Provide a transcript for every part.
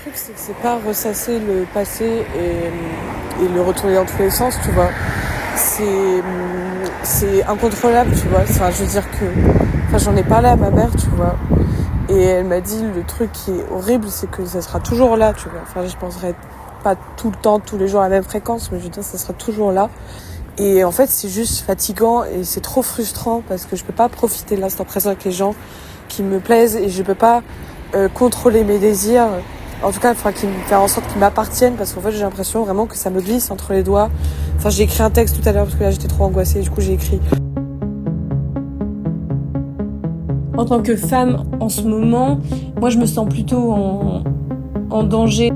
truc, c'est que c'est pas ressasser le passé et le retourner dans tous les sens, tu vois. C'est incontrôlable, tu vois. Enfin, je veux dire que... Enfin, j'en ai parlé à ma mère, tu vois. Et elle m'a dit, le truc qui est horrible, c'est que ça sera toujours là, tu vois. Enfin, je penserai pas tout le temps, tous les jours à la même fréquence, mais je veux dire, ça sera toujours là. Et en fait, c'est juste fatigant et c'est trop frustrant parce que je peux pas profiter de l'instant présent avec les gens qui me plaisent et je peux pas contrôler mes désirs. En tout cas, faire en sorte qu'ils m'appartiennent parce qu'en fait, j'ai l'impression vraiment que ça me glisse entre les doigts. Enfin, j'ai écrit un texte tout à l'heure parce que là, j'étais trop angoissée. Du coup, j'ai écrit. En tant que femme, en ce moment, moi, je me sens plutôt en danger.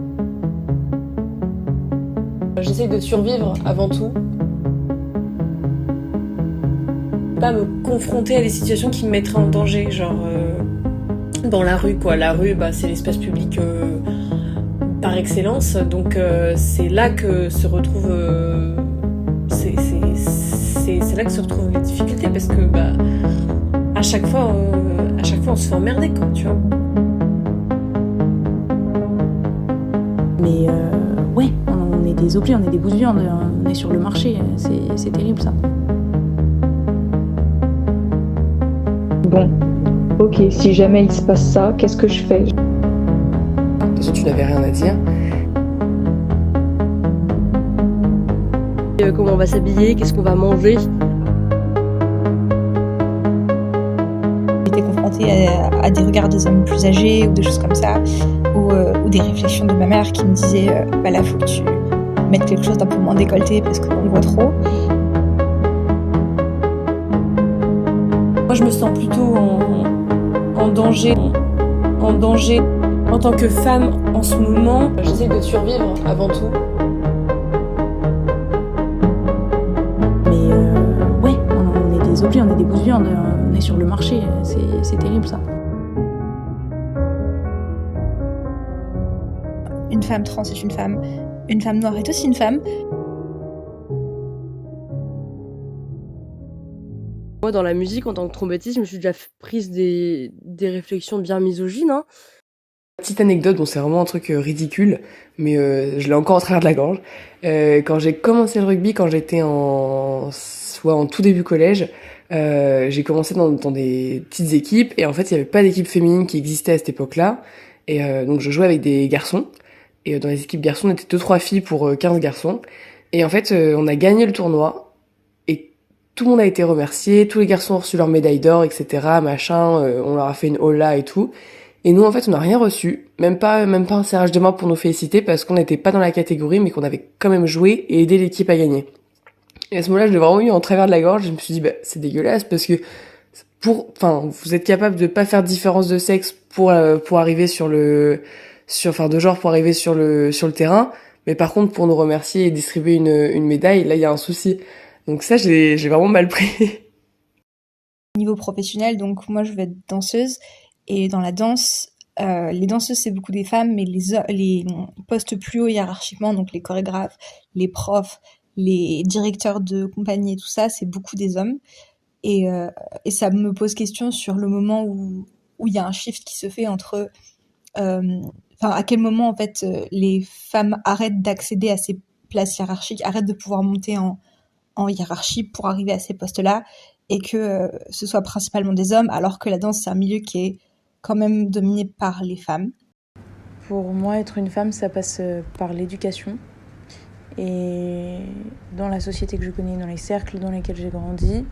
J'essaye de survivre avant tout. Pas me confronter à des situations qui me mettraient en danger, genre dans la rue, quoi. La rue, c'est l'espace public par excellence, donc c'est là que se retrouvent c'est là que se retrouvent les difficultés parce que à chaque fois on se fait emmerder, quoi, tu vois. Mais ouais, on est des objets, on est des bouts de viande, on est sur le marché, c'est terrible ça. Bon, ok, si jamais il se passe ça, qu'est-ce que je fais ? De toute façon, tu n'avais rien à dire. Comment on va s'habiller, qu'est-ce qu'on va manger. J'étais confrontée à des regards des hommes plus âgés ou des choses comme ça, ou des réflexions de ma mère qui me disait là, faut que tu mettes quelque chose d'un peu moins décolleté parce qu'on le voit trop. Moi, je me sens plutôt en danger. En tant que femme, en ce moment, j'essaie de survivre avant tout. Mais ouais, on est des objets, on est des bouts de viande, on est sur le marché, c'est terrible ça. Une femme trans est une femme noire est aussi une femme. Moi, dans la musique, en tant que trompettiste, je me suis déjà prise des réflexions bien misogynes, hein. Petite anecdote, bon, c'est vraiment un truc ridicule, mais je l'ai encore en travers de la gorge. Quand j'ai commencé le rugby, quand j'étais en tout début collège, j'ai commencé dans des petites équipes, et en fait, il y avait pas d'équipe féminine qui existait à cette époque-là, et donc je jouais avec des garçons, et dans les équipes garçons, on était 2-3 filles pour 15 garçons, et en fait, on a gagné le tournoi, et tout le monde a été remercié, tous les garçons ont reçu leur médaille d'or, etc., machin, on leur a fait une holla et tout. Et nous, en fait, on n'a rien reçu, même pas un serrage de main pour nous féliciter parce qu'on n'était pas dans la catégorie, mais qu'on avait quand même joué et aidé l'équipe à gagner. Et à ce moment-là, je l'ai vraiment eu en travers de la gorge. Je me suis dit, c'est dégueulasse parce que vous êtes capable de pas faire de différence de sexe pour arriver de genre pour arriver sur le terrain, mais par contre pour nous remercier et distribuer une médaille, là il y a un souci. Donc ça, j'ai vraiment mal pris. Niveau professionnel, donc moi je vais être danseuse. Et dans la danse, les danseuses, c'est beaucoup des femmes, mais les postes plus hauts hiérarchiquement, donc les chorégraphes, les profs, les directeurs de compagnie et tout ça, c'est beaucoup des hommes. Et ça me pose question sur le moment où il y a un shift qui se fait entre... à quel moment, en fait, les femmes arrêtent d'accéder à ces places hiérarchiques, arrêtent de pouvoir monter en hiérarchie pour arriver à ces postes-là, et que ce soit principalement des hommes, alors que la danse, c'est un milieu qui est quand même dominé par les femmes. Pour moi, être une femme, ça passe par l'éducation. Et dans la société que je connais, dans les cercles dans lesquels j'ai grandi,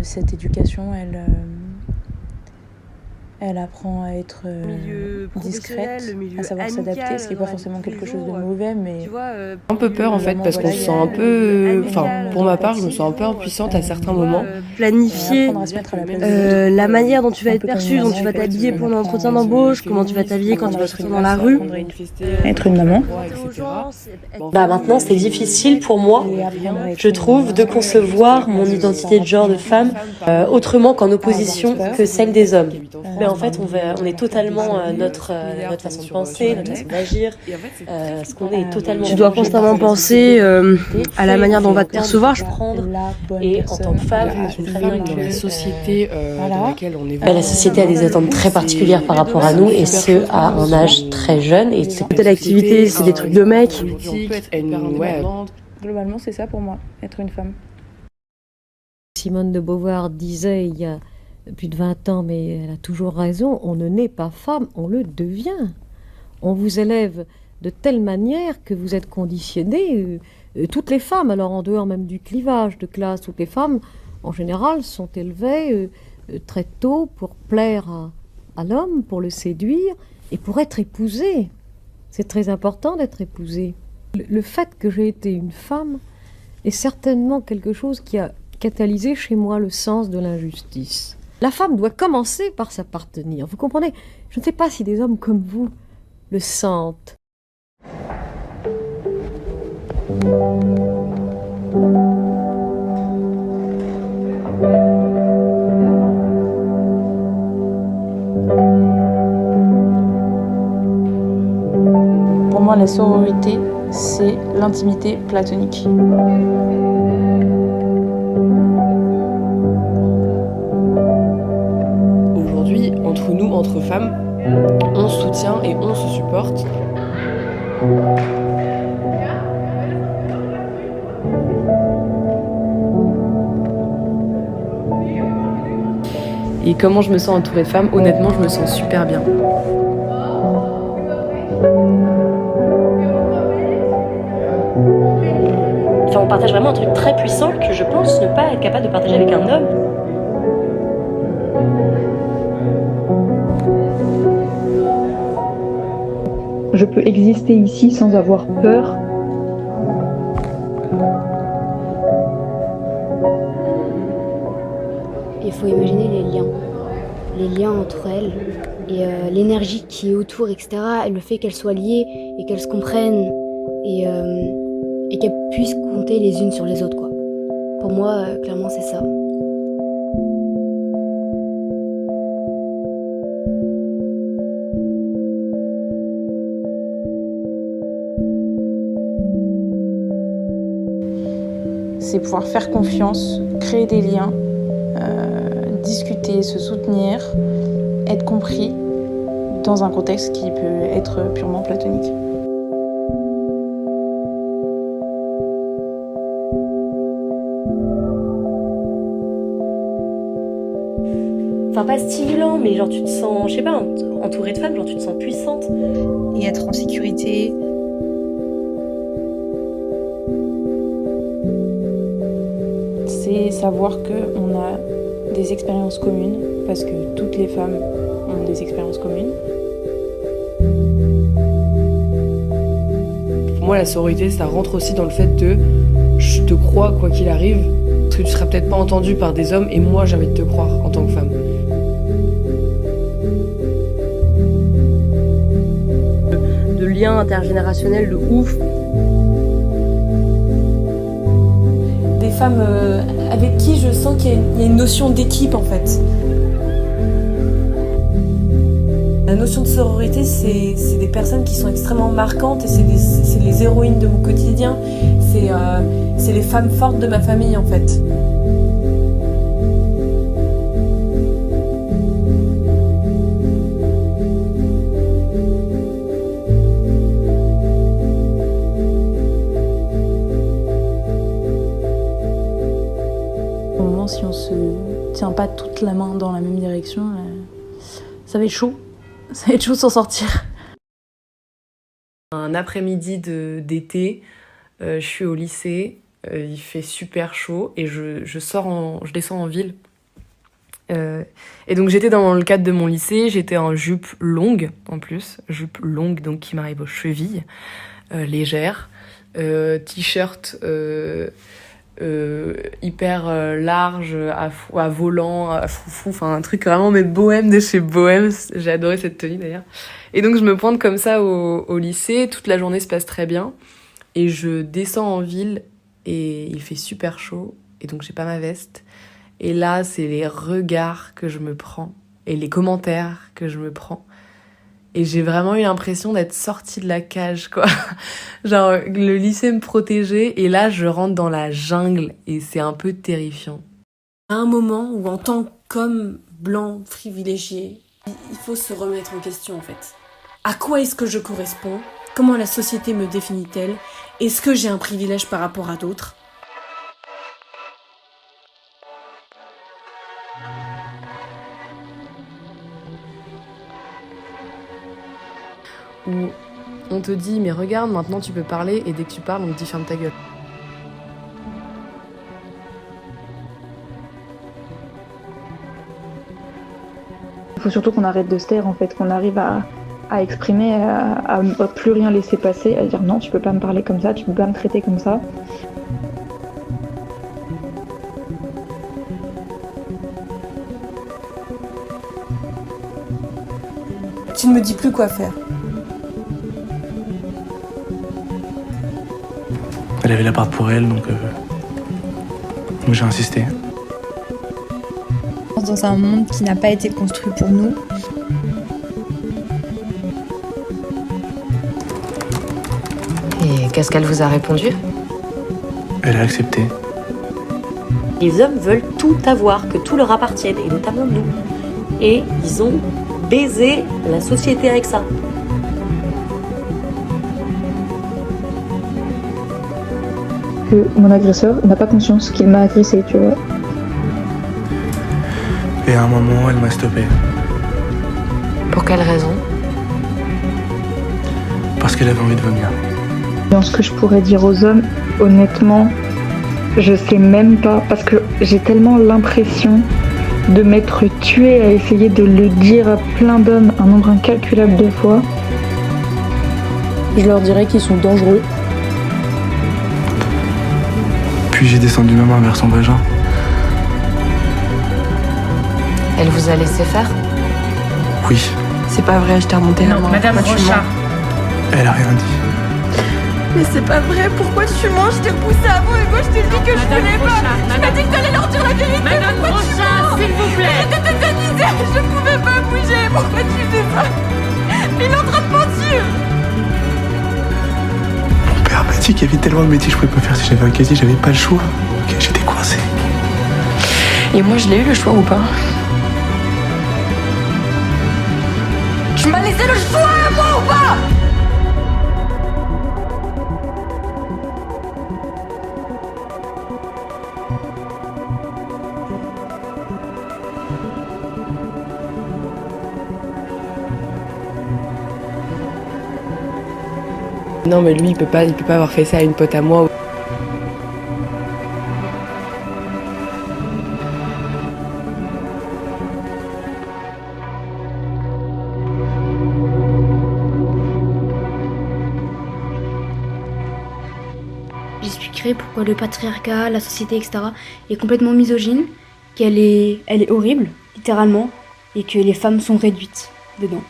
cette éducation, elle apprend à être discrète, à savoir s'adapter, ce qui n'est pas forcément quelque chose de mauvais, mais... Un peu peur en fait, parce qu'on se sent un peu... pour ma part, je me sens un peu impuissante à certains moments. Planifier la manière dont tu vas être perçue, dont tu vas t'habiller pour l'entretien d'embauche, comment tu vas t'habiller quand tu vas sortir dans la rue. Être une maman. Maintenant, c'est difficile pour moi, je trouve, de concevoir mon identité de genre de femme autrement qu'en opposition que celle des hommes. Mais en fait, on est totalement notre façon de penser, notre façon d'agir, ce qu'on est totalement. Tu dois constamment penser à la manière dont on va te percevoir, je crois. Et en tant que femme, dans la société dans laquelle on évolue. La société a des attentes très particulières par rapport à nous, et ce, à un âge très jeune. Et c'est Telle activité, c'est des trucs de mecs. Globalement, c'est ça pour moi, être une femme. Simone de Beauvoir disait il y a plus de 20 ans, mais elle a toujours raison, on ne naît pas femme, on le devient. On vous élève de telle manière que vous êtes conditionnés. Toutes les femmes, alors en dehors même du clivage de classe, toutes les femmes, en général, sont élevées très tôt pour plaire à l'homme, pour le séduire et pour être épousée. C'est très important d'être épousée. Le fait que j'ai été une femme est certainement quelque chose qui a catalysé chez moi le sens de l'injustice. La femme doit commencer par s'appartenir. Vous comprenez? Je ne sais pas si des hommes comme vous le sentent. Pour moi, la sororité, c'est l'intimité platonique. Aujourd'hui, entre nous, entre femmes, on se soutient et on se supporte. Et comment je me sens entourée de femmes? Honnêtement, je me sens super bien. Enfin, on partage vraiment un truc très puissant que je pense ne pas être capable de partager avec un homme. Je peux exister ici sans avoir peur. Il faut imaginer les liens entre elles et l'énergie qui est autour, etc. Et le fait qu'elles soient liées et qu'elles se comprennent et qu'elles puissent compter les unes sur les autres, quoi. Pour moi, clairement, c'est ça. C'est pouvoir faire confiance, créer des liens, discuter, se soutenir, être compris dans un contexte qui peut être purement platonique. Enfin, pas stimulant, mais genre tu te sens, je sais pas, entourée de femmes, genre tu te sens puissante. Et être en sécurité. C'est savoir qu'on a des expériences communes, parce que toutes les femmes ont des expériences communes. Pour moi, la sororité, ça rentre aussi dans le fait de je te crois quoi qu'il arrive, parce que tu seras peut-être pas entendu par des hommes, et moi j'ai envie de te croire en tant que femme. De liens intergénérationnels de ouf. Des femmes avec qui je sens qu'il y a une notion d'équipe en fait. La notion de sororité, c'est des personnes qui sont extrêmement marquantes et c'est les héroïnes de mon quotidien. C'est les femmes fortes de ma famille en fait. Si on se tient pas toute la main dans la même direction, ça va être chaud. Ça va être chaud de s'en sortir. Un après-midi d'été, je suis au lycée, il fait super chaud et je descends en ville. Et donc j'étais dans le cadre de mon lycée, j'étais en jupe longue en plus, jupe longue donc qui m'arrive aux chevilles, légère, t-shirt hyper large, à volant, à foufou, enfin un truc vraiment mais bohème de chez Bohème, j'ai adoré cette tenue d'ailleurs. Et donc je me pointe comme ça au lycée, toute la journée se passe très bien, et je descends en ville et il fait super chaud, et donc j'ai pas ma veste, et là c'est les regards que je me prends, et les commentaires que je me prends. Et j'ai vraiment eu l'impression d'être sortie de la cage, quoi. Genre, le lycée me protégeait, et là, je rentre dans la jungle, et c'est un peu terrifiant. À un moment où, en tant qu'homme blanc privilégié, il faut se remettre en question, en fait. À quoi est-ce que je corresponds ? Comment la société me définit-elle ? Est-ce que j'ai un privilège par rapport à d'autres ? Où on te dit mais regarde maintenant tu peux parler et dès que tu parles on te dit ferme ta gueule. Il faut surtout qu'on arrête de se taire en fait, qu'on arrive à exprimer, à plus rien laisser passer, à dire non tu peux pas me parler comme ça, tu peux pas me traiter comme ça. Tu ne me dis plus quoi faire. Elle avait l'appart pour elle, donc j'ai insisté. Dans un monde qui n'a pas été construit pour nous. Et qu'est-ce qu'elle vous a répondu ? Elle a accepté. Les hommes veulent tout avoir, que tout leur appartienne, et notamment nous. Et ils ont baisé la société avec ça. Que mon agresseur n'a pas conscience qu'il m'a agressé, tu vois. Et à un moment, elle m'a stoppé. Pour quelle raison ? Parce qu'elle avait envie de vomir. Dans ce que je pourrais dire aux hommes, honnêtement, je sais même pas, parce que j'ai tellement l'impression de m'être tuée à essayer de le dire à plein d'hommes un nombre incalculable de fois. Je leur dirais qu'ils sont dangereux. Puis j'ai descendu ma main vers son vagin. Elle vous a laissé faire ? Oui. C'est pas vrai, je t'ai remonté la main. Madame Rochard. Elle a rien dit. Mais c'est pas vrai, pourquoi tu mens ? Je t'ai repoussé avant et moi je t'ai dit que je voulais pas. Tu m'as dit que t'allais leur dire la vérité. Madame Rochard, s'il vous plaît. J'étais tétanisée, je pouvais pas bouger. Pourquoi tu fais ça ? Il est en train de mentir. Mon père m'a dit qu'il y avait tellement de métiers que je pouvais pas faire si j'avais un casier, j'avais pas le choix. Ok, j'étais coincé. Et moi, je l'ai eu le choix ou pas ? Tu m'as laissé le choix, moi ou pas ? Non, mais lui, il peut pas avoir fait ça à une pote à moi. J'expliquerai pourquoi le patriarcat, la société, etc. est complètement misogyne, qu'elle est horrible, littéralement, et que les femmes sont réduites dedans.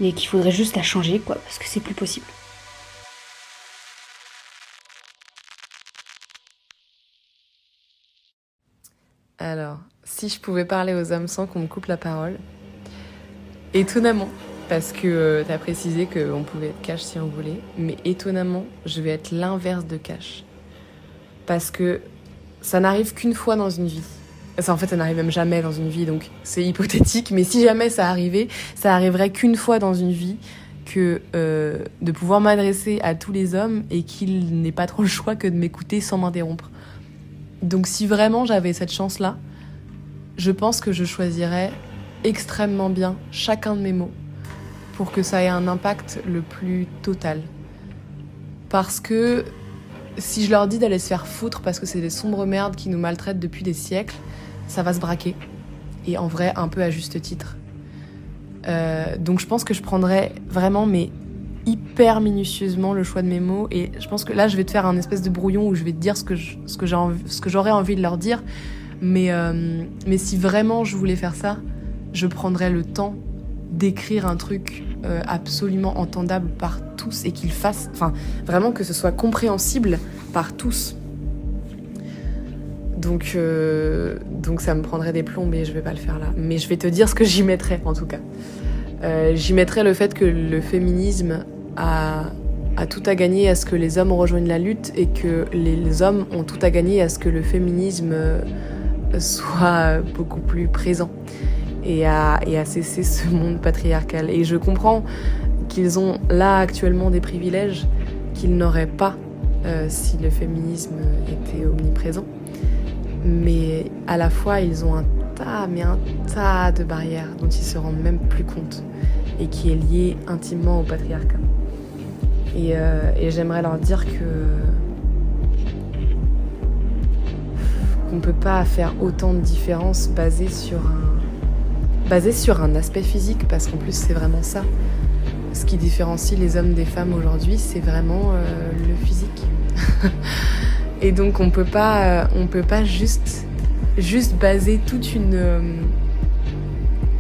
Et qu'il faudrait juste la changer, quoi, parce que c'est plus possible. Alors, si je pouvais parler aux hommes sans qu'on me coupe la parole, étonnamment, parce que t'as précisé qu'on pouvait être cash si on voulait, mais étonnamment, je vais être l'inverse de cash. Parce que ça n'arrive qu'une fois dans une vie. En fait, ça n'arrive même jamais dans une vie, donc c'est hypothétique, mais si jamais ça arrivait, ça arriverait qu'une fois dans une vie que de pouvoir m'adresser à tous les hommes et qu'il n'ait pas trop le choix que de m'écouter sans m'interrompre. Donc si vraiment j'avais cette chance-là, je pense que je choisirais extrêmement bien chacun de mes mots pour que ça ait un impact le plus total. Parce que si je leur dis d'aller se faire foutre parce que c'est des sombres merdes qui nous maltraitent depuis des siècles, ça va se braquer. Et en vrai, un peu à juste titre. Donc je pense que je prendrais vraiment hyper minutieusement le choix de mes mots, et je pense que là je vais te faire un espèce de brouillon où je vais te dire ce que j'aurais envie de leur dire, mais si vraiment je voulais faire ça, je prendrais le temps d'écrire un truc absolument entendable par tous et qu'il fasse, enfin vraiment que ce soit compréhensible par tous. Donc ça me prendrait des plombs, mais je vais pas le faire là. Mais je vais te dire ce que j'y mettrais, en tout cas. J'y mettrais le fait que le féminisme a tout à gagner à ce que les hommes rejoignent la lutte et que les hommes ont tout à gagner à ce que le féminisme soit beaucoup plus présent et à cesser ce monde patriarcal. Et je comprends qu'ils ont là actuellement des privilèges qu'ils n'auraient pas si le féminisme était omniprésent. Mais à la fois, ils ont un tas de barrières dont ils se rendent même plus compte et qui est lié intimement au patriarcat. Et j'aimerais leur dire qu'on peut pas faire autant de différences basées sur un aspect physique, parce qu'en plus c'est vraiment ça. Ce qui différencie les hommes des femmes aujourd'hui, c'est vraiment le physique. Et donc on peut pas juste baser toute une...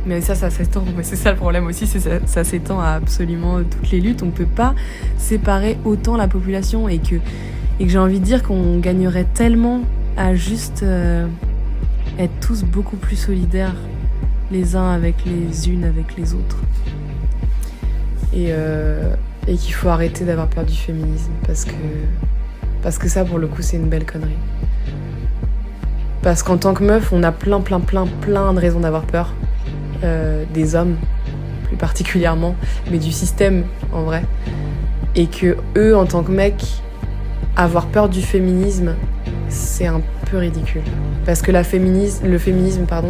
Mais ça s'étend, mais c'est ça le problème aussi, ça s'étend à absolument toutes les luttes. On peut pas séparer autant la population et que j'ai envie de dire qu'on gagnerait tellement à juste être tous beaucoup plus solidaires les uns avec les unes avec les autres. Et qu'il faut arrêter d'avoir peur du féminisme parce que ça pour le coup c'est une belle connerie. Parce qu'en tant que meuf, on a plein de raisons d'avoir peur. Des hommes plus particulièrement, mais du système en vrai. Et que eux, en tant que mecs, avoir peur du féminisme, c'est un peu ridicule. Parce que le féminisme,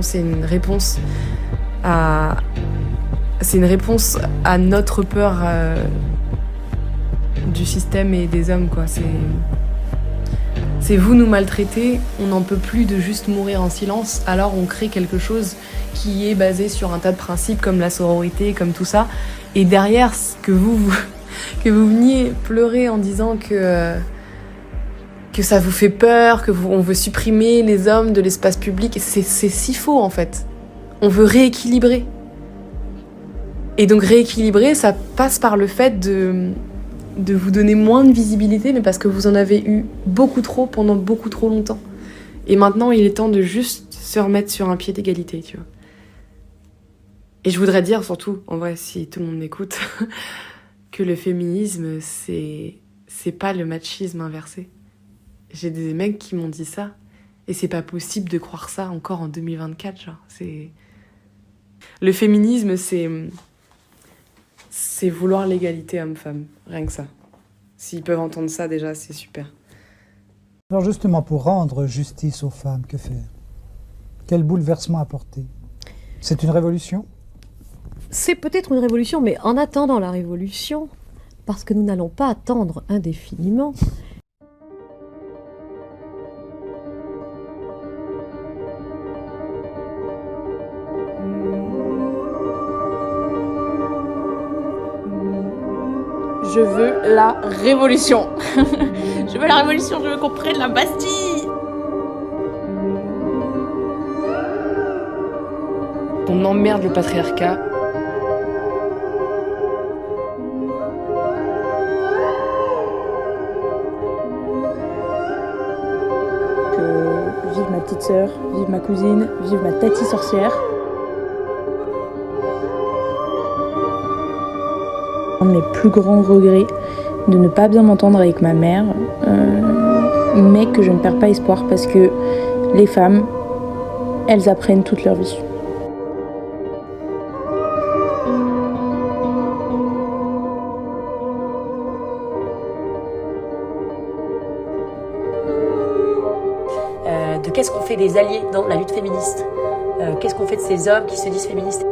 c'est une réponse à notre peur du système et des hommes, quoi. C'est vous nous maltraitez, on n'en peut plus de juste mourir en silence, alors on crée quelque chose qui est basé sur un tas de principes comme la sororité, comme tout ça. Et derrière, que vous veniez pleurer en disant que ça vous fait peur, on veut supprimer les hommes de l'espace public, c'est si faux en fait. On veut rééquilibrer. Et donc rééquilibrer, ça passe par le fait de vous donner moins de visibilité, mais parce que vous en avez eu beaucoup trop pendant beaucoup trop longtemps. Et maintenant, il est temps de juste se remettre sur un pied d'égalité, tu vois. Et je voudrais dire surtout, en vrai, si tout le monde m'écoute, que le féminisme, c'est pas le machisme inversé. J'ai des mecs qui m'ont dit ça, et c'est pas possible de croire ça encore en 2024, genre. Le féminisme, c'est vouloir l'égalité homme-femme, rien que ça. S'ils peuvent entendre ça, déjà, c'est super. Alors justement, pour rendre justice aux femmes, que faire? Quel bouleversement apporter? C'est une révolution? C'est peut-être une révolution, mais en attendant la révolution, parce que nous n'allons pas attendre indéfiniment, je veux la révolution. Je veux la révolution, je veux qu'on prenne la Bastille. On emmerde le patriarcat. Vive ma petite sœur, vive ma cousine, vive ma tati sorcière. Un de mes plus grands regrets de ne pas bien m'entendre avec ma mère, mais que je ne perds pas espoir parce que les femmes, elles apprennent toute leur vie. De qu'est-ce qu'on fait des alliés dans la lutte féministe, qu'est-ce qu'on fait de ces hommes qui se disent féministes.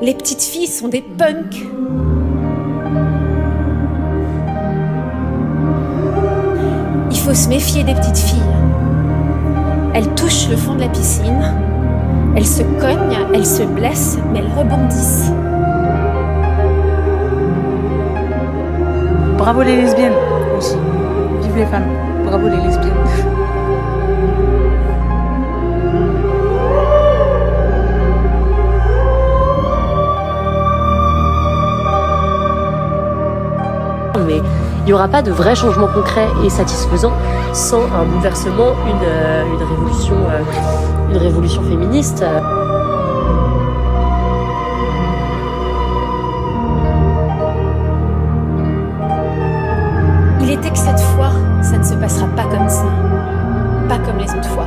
Les petites filles sont des punks. Il faut se méfier des petites filles. Elles touchent le fond de la piscine, elles se cognent, elles se blessent, mais elles rebondissent. Bravo les lesbiennes aussi. Vive les femmes. Bravo les lesbiennes. mais il n'y aura pas de vrai changement concret et satisfaisant sans un bouleversement, une révolution féministe. Il était que cette fois, ça ne se passera pas comme ça. Pas comme les autres fois.